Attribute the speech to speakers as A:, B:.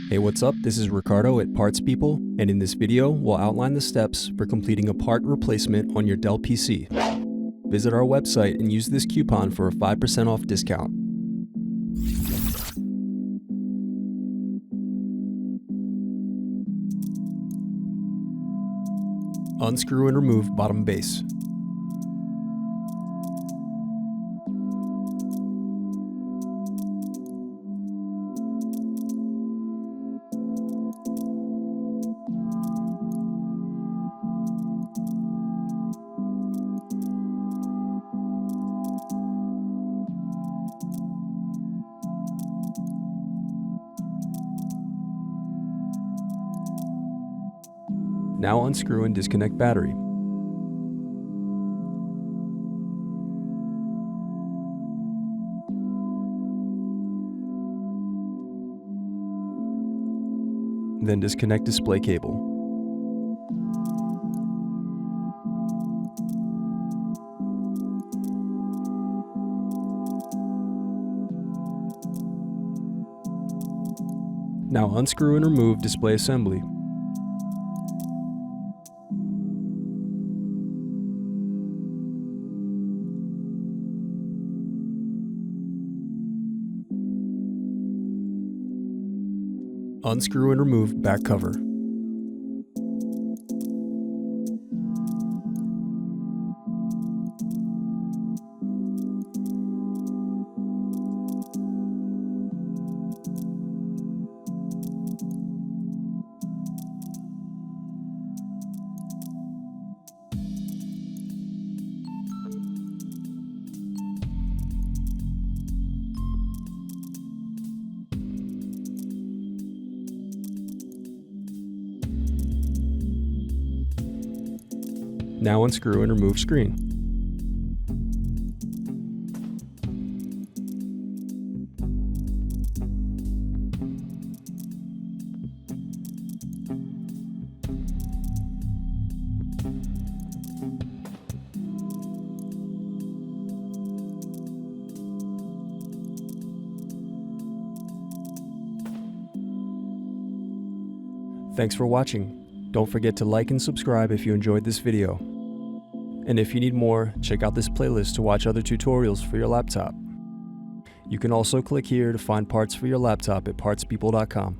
A: Hey, what's up? This is Ricardo at Parts People, and in this video, we'll outline the steps for completing a part replacement on your Dell PC. Visit our website and use this coupon for a 5% off discount. Unscrew and remove bottom base. Now unscrew and disconnect battery. Then disconnect display cable. Now unscrew and remove display assembly. Unscrew and remove back cover. Now unscrew and remove screen. Thanks for watching. Don't forget to like and subscribe if you enjoyed this video. And if you need more, check out this playlist to watch other tutorials for your laptop. You can also click here to find parts for your laptop at partspeople.com.